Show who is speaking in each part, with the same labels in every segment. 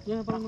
Speaker 1: Ya, parang.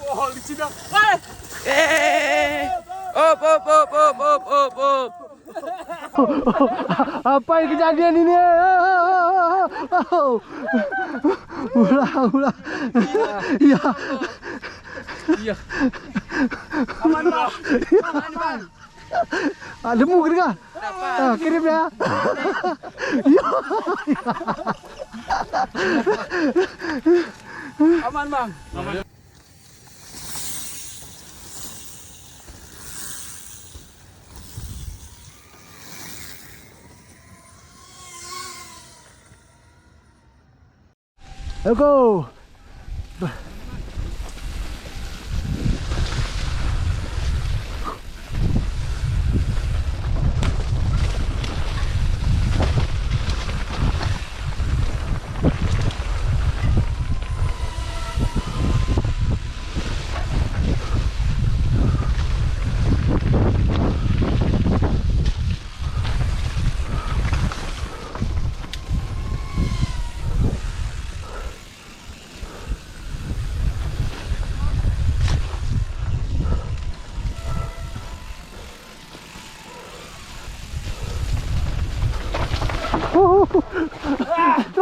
Speaker 1: Wah, licin dah.
Speaker 2: Op.
Speaker 3: Apa yang kejadian ini? Ulah. Ya.
Speaker 1: Iya. Aman, Bang. Aman, Bang.
Speaker 3: Lemu ke dengar? Kirim ya.
Speaker 1: Aman, Bang. Aman.
Speaker 3: Let's go.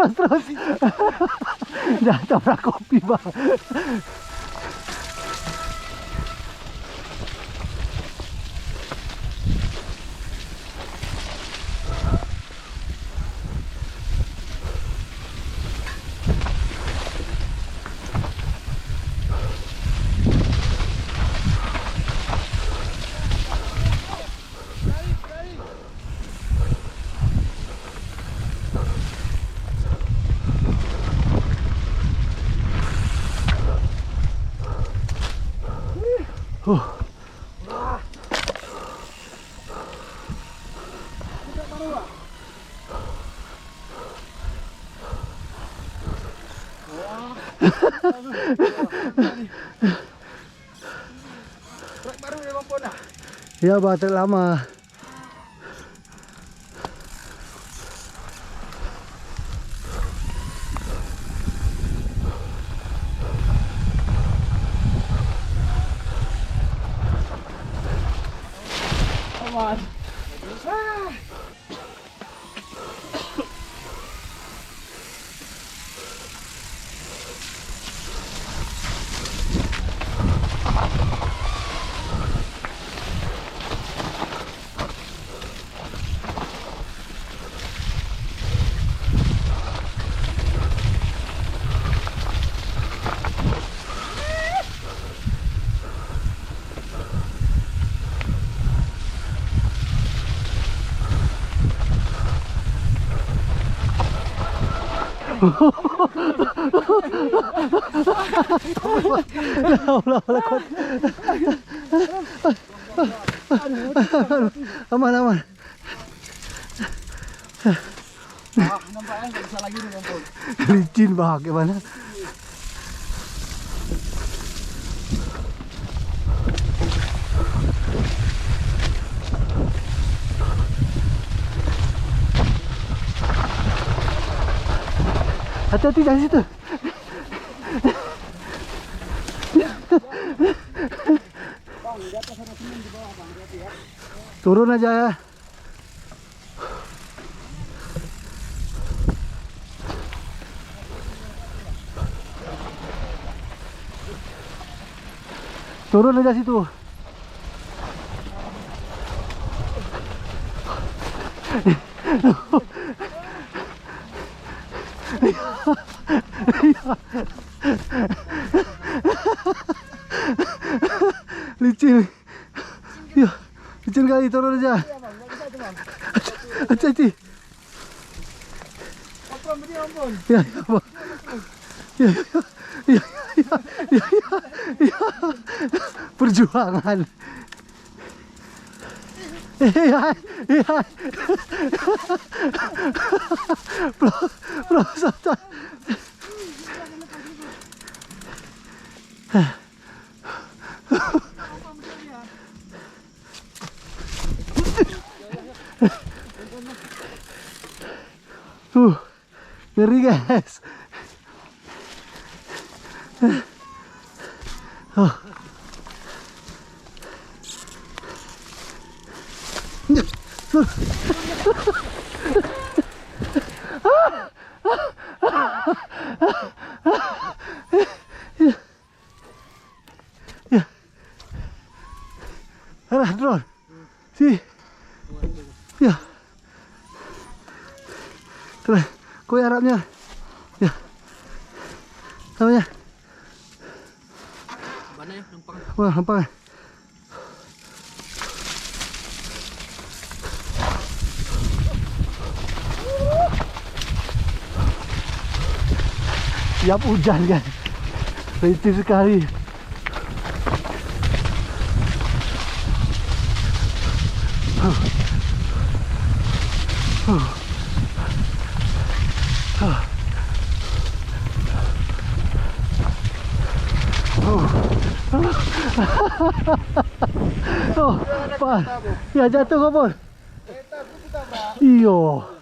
Speaker 3: Terus. Dah tabrak kopi, Bang.
Speaker 1: Trek baru ya, Bang Pon dah.
Speaker 3: Ya, Bang, trek lama.
Speaker 1: Aman. Aman. Nampaknya nggak bisa lagi nih, Bang Pon.
Speaker 3: Licin, Bang, gimana? Hati-hati dari situ.
Speaker 1: Bang, di atas ada semen di bawah, Bang. Hati-hati ya.
Speaker 3: Turun aja ya. Turun aja situ. Licin. sekali turun aja.
Speaker 1: Ya bang, nggak bisa tuh bang.
Speaker 3: Hati-hati.
Speaker 1: Ampun, beri ampun.
Speaker 3: Ya, ya, Bang. Ya, ya, ya, ya, ya, ya. Perjuangan. Ya, ya. Bro, santai. Ngeri guys. Arah drone. Si. Ya. Terus, kue Arabnya. Ya. Namanya.
Speaker 1: Mana ya, numpang?
Speaker 3: Wah, lempang. Siap hujan kan. Licin sekali. Oh, Pak. Ya jatuh kapal. Iyo.